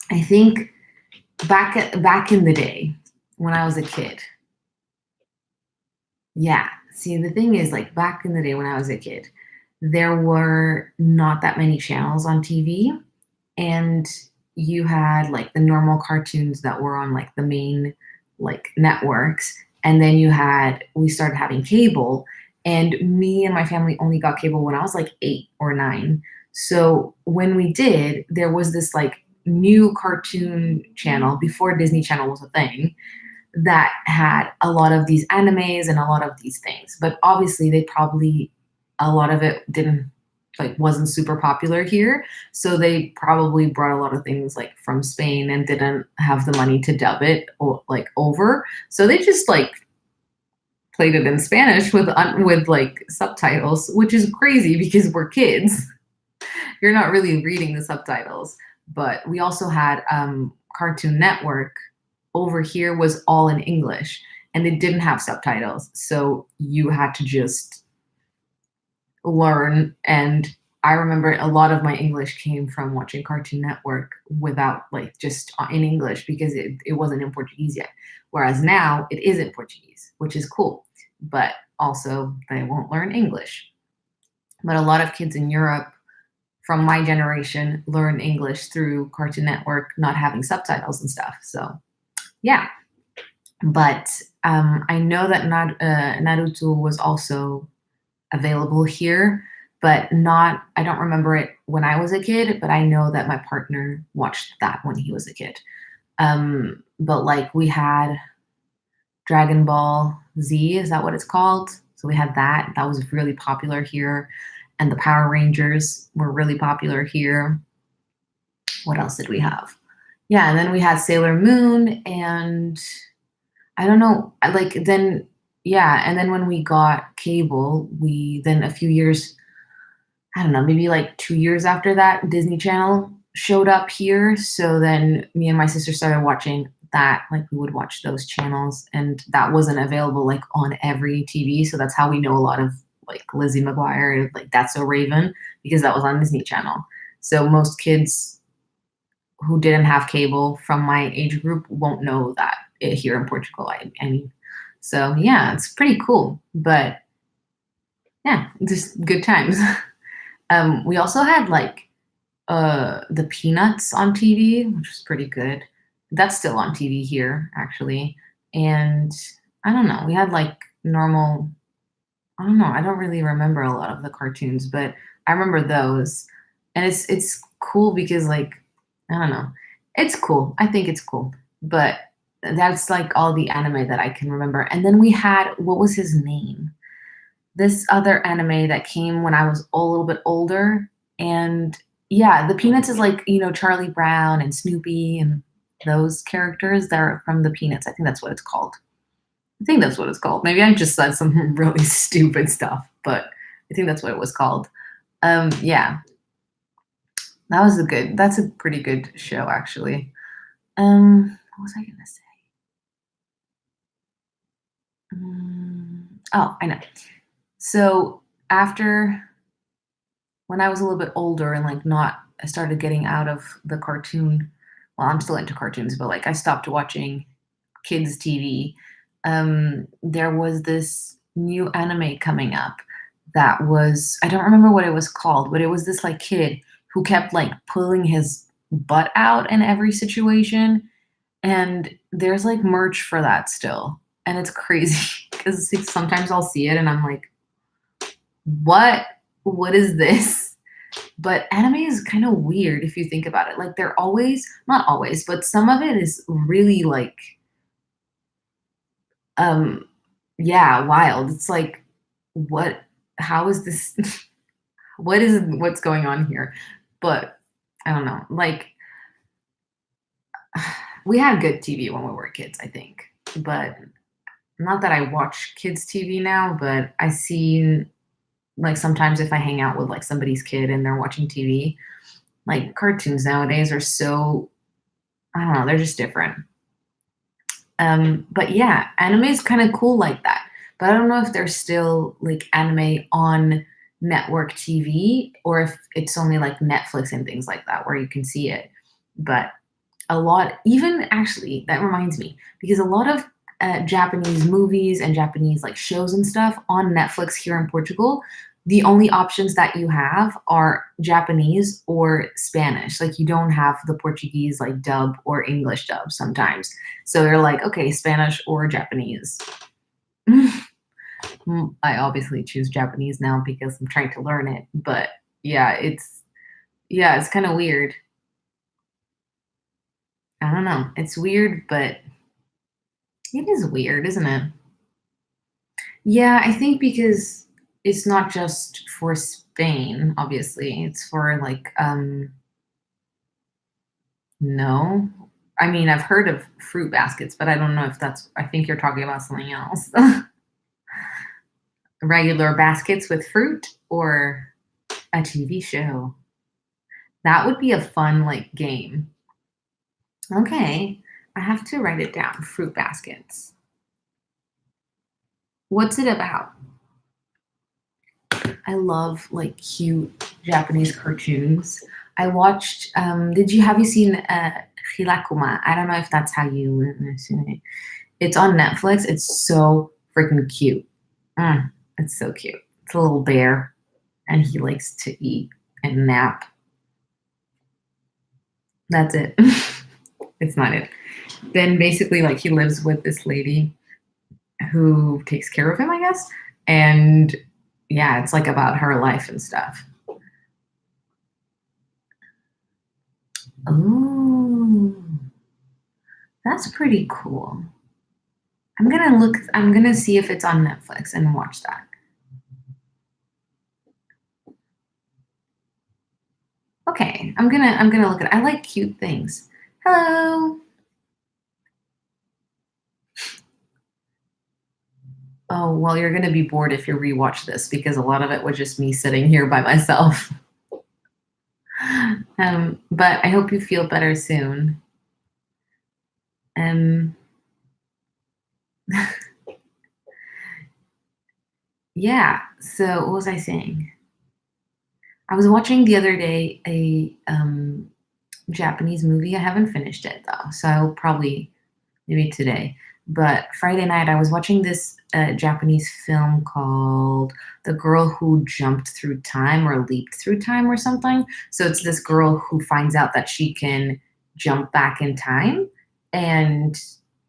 Speaker 1: I think back in the day when I was a kid. Yeah. See, the thing is, like back in the day when I was a kid, there were not that many channels on TV, and you had like the normal cartoons that were on like the main like networks, and then we started having cable, and me and my family only got cable when I was like 8 or 9. So when we did, there was this like new cartoon channel before Disney Channel was a thing that had a lot of these animes and a lot of these things. But obviously, they probably, a lot of it didn't, like, wasn't super popular here. So they probably brought a lot of things like from Spain and didn't have the money to dub it or like over. So they just like played it in Spanish with like subtitles, which is crazy because we're kids. You're not really reading the subtitles. But we also had Cartoon Network over here was all in English and it didn't have subtitles. So you had to just learn. And I remember a lot of my English came from watching Cartoon Network without like just in English because it wasn't in Portuguese yet. Whereas now it is in Portuguese, which is cool. But also they won't learn English. But a lot of kids in Europe from my generation learn English through Cartoon Network not having subtitles and stuff. So yeah, but I know that Naruto was also available here, but not. I don't remember it when I was a kid, but I know that my partner watched that when he was a kid. But like we had Dragon Ball Z, is that what it's called? So we had that. That was really popular here, and the Power Rangers were really popular here. What else did we have? Yeah, and then we had Sailor Moon, and I don't know, I like then yeah, and then when we got cable, we then a few years, I don't know, maybe like 2 years after that, Disney Channel showed up here, so then me and my sister started watching that, like, we would watch those channels, and that wasn't available, like, on every TV, so that's how we know a lot of, like, Lizzie McGuire, like, That's So Raven, because that was on Disney Channel. So most kids who didn't have cable from my age group won't know that here in Portugal. I mean, so yeah, it's pretty cool. But yeah, just good times. We also had like the Peanuts on TV, which was pretty good. That's still on TV here, actually. And I don't know, we had like normal. I don't know. I don't really remember a lot of the cartoons, but I remember those. And it's cool because like I don't know. It's cool. I think it's cool. But that's like all the anime that I can remember. And then we had what was his name? This other anime that came when I was a little bit older. And yeah, the Peanuts is like, Charlie Brown and Snoopy and those characters that are from the Peanuts. I think that's what it's called. I think that's what it's called. Maybe I just said some really stupid stuff, but I think that's what it was called. Yeah, that's a pretty good show actually. What was I gonna say? Oh, I know. So after when I was a little bit older and like not, I started getting out of the cartoon. Well, I'm still into cartoons, but like I stopped watching kids TV. There was this new anime coming up that was, I don't remember what it was called, but it was this like kid who kept like pulling his butt out in every situation. And there's like merch for that still. And it's crazy because sometimes I'll see it and I'm like, what? What is this? But anime is kind of weird if you think about it. Like they're always, not always, but some of it is really like, um, yeah, wild. It's like, what? How is this? What's going on here? But I don't know. Like we had good TV when we were kids, I think. But not that I watch kids TV now, but I see like sometimes if I hang out with like somebody's kid and they're watching TV, like cartoons nowadays are so, I don't know, they're just different. But yeah, anime is kind of cool like that. But I don't know if there's still like anime on network TV or if it's only like Netflix and things like that where you can see it. But a lot, even actually, that reminds me, because a lot of Japanese movies and Japanese like shows and stuff on Netflix here in Portugal, the only options that you have are Japanese or Spanish. Like you don't have the Portuguese like dub or English dub sometimes. So you're like, okay, Spanish or Japanese. I obviously choose Japanese now because I'm trying to learn it, but yeah, it's kind of weird. I don't know. It's weird, but it is weird, isn't it? Yeah, I think because it's not just for Spain, obviously. It's for like no. I mean, I've heard of fruit baskets, but I don't know if that's I think you're talking about something else. Regular baskets with fruit or a TV show? That would be a fun, like, game. Okay, I have to write it down, fruit baskets. What's it about? I love, like, cute Japanese cartoons. I watched, have you seen, Hirakuma? I don't know if that's how you say it. It's on Netflix. It's so freaking cute. It's so cute. It's a little bear, and he likes to eat and nap. That's it. It's not it. Then basically, like, he lives with this lady who takes care of him, I guess. And yeah, it's like about her life and stuff. Oh, that's pretty cool. I'm gonna see if it's on Netflix and watch that. Okay, I'm gonna look at it. I like cute things. Hello. Oh, well, you're gonna be bored if you rewatch this because a lot of it was just me sitting here by myself. But I hope you feel better soon. Um, yeah. So what was I saying? I was watching the other day a Japanese movie. I haven't finished it though, so I'll probably maybe today. But Friday night, I was watching this Japanese film called The Girl Who Jumped Through Time or Leaped Through Time or something. So it's this girl who finds out that she can jump back in time. And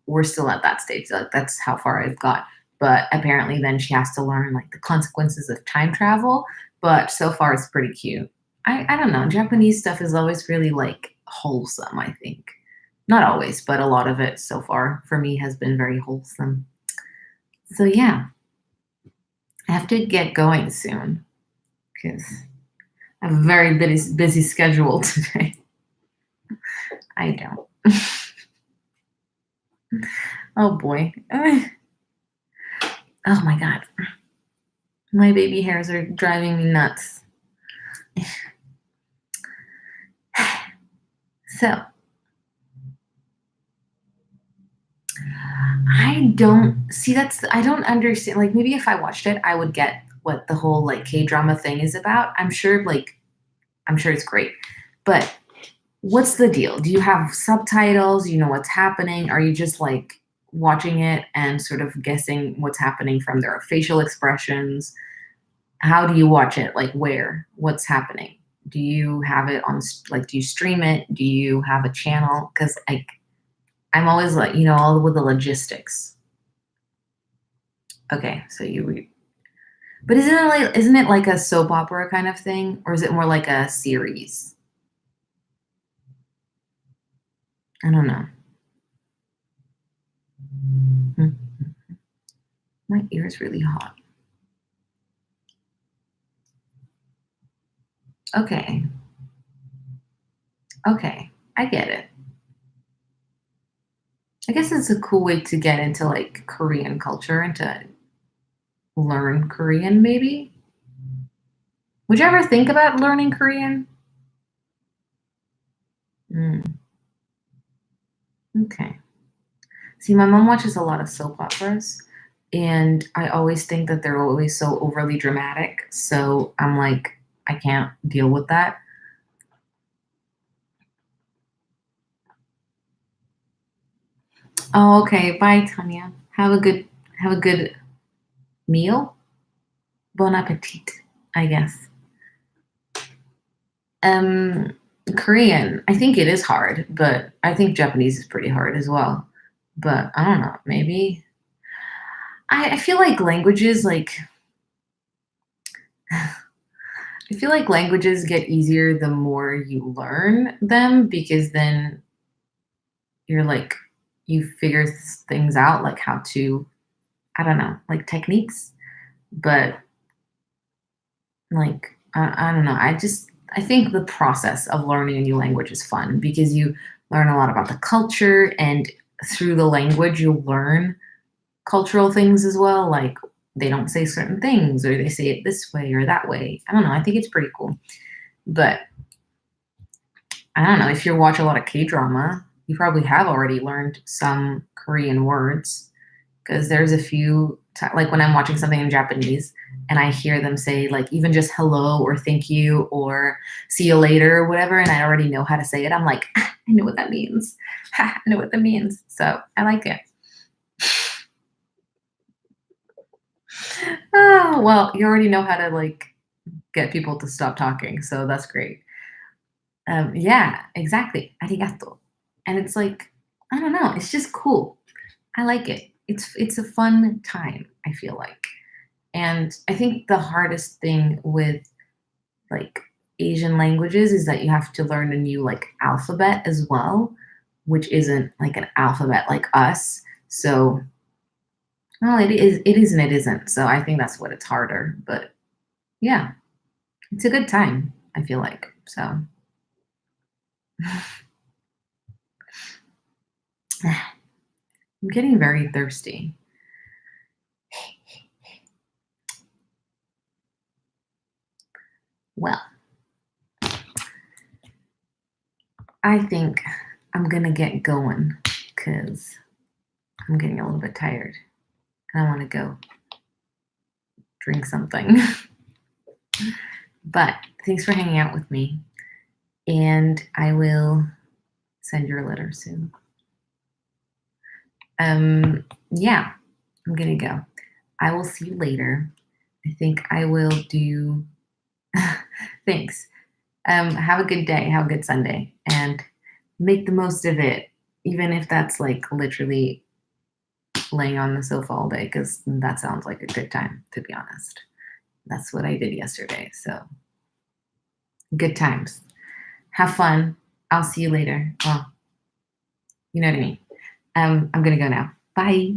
Speaker 1: we're still at that stage. Like, that's how far I've got. But apparently, then she has to learn like the consequences of time travel. But so far, it's pretty cute. I don't know. Japanese stuff is always really like wholesome, I think. Not always, but a lot of it so far for me has been very wholesome. So yeah, I have to get going soon because I have a very busy schedule today. I don't. Oh boy. Oh my god. My baby hairs are driving me nuts. So I don't understand. Like, maybe if I watched it, I would get what the whole like K drama thing is about. I'm sure it's great. But what's the deal? Do you have subtitles? You know what's happening? Are you just like watching it and sort of guessing what's happening from their facial expressions? How do you watch it? Like, where? What's happening? Do you have it on, like, do you stream it? Do you have a channel? Because like I'm always like, all with the logistics. Okay, so but isn't it like a soap opera kind of thing, or is it more like a series? I don't know. Hmm. My ear is really hot. Okay, okay, I get it. I guess it's a cool way to get into like Korean culture and to learn Korean, maybe. Would you ever think about learning Korean? Mm, okay. See, my mom watches a lot of soap operas, and I always think that they're always so overly dramatic. So I'm like, I can't deal with that. Oh, okay. Bye, Tanya. Have a good meal. Bon appetit, I guess. Um, Korean. I think it is hard, but I think Japanese is pretty hard as well. But I don't know. Maybe I feel like languages like I feel like languages get easier the more you learn them because then you're like you figure things out like how to I don't know, like techniques. But like I don't know. I think the process of learning a new language is fun because you learn a lot about the culture and through the language you'll learn cultural things as well, like they don't say certain things or they say it this way or that way. I don't know. I think it's pretty cool. But I don't know. If you watch a lot of K drama, you probably have already learned some Korean words because there's a few, like when I'm watching something in Japanese and I hear them say, like, even just hello or thank you or see you later or whatever, and I already know how to say it. I'm like, "Ah, I know what that means. I know what that means." So I like it. Oh, well, you already know how to like get people to stop talking. So that's great. Yeah, exactly. Arigato. And it's like, I don't know, it's just cool. I like it. It's a fun time, I feel like. And I think the hardest thing with like Asian languages is that you have to learn a new like alphabet as well, which isn't like an alphabet like us. So, well, it is and it isn't. So I think that's what it's harder. But yeah, it's a good time, I feel like. So I'm getting very thirsty. Well, I think I'm gonna get going because I'm getting a little bit tired and I want to go drink something. But thanks for hanging out with me, and I will send your letter soon. Yeah, I'm gonna go. I will see you later. I think I will do. Thanks. Have a good day. Have a good Sunday, and make the most of it, even if that's like literally laying on the sofa all day, because that sounds like a good time, to be honest. That's what I did yesterday. So good times. Have fun. I'll see you later. Well, you know what I mean. I'm gonna go now. Bye.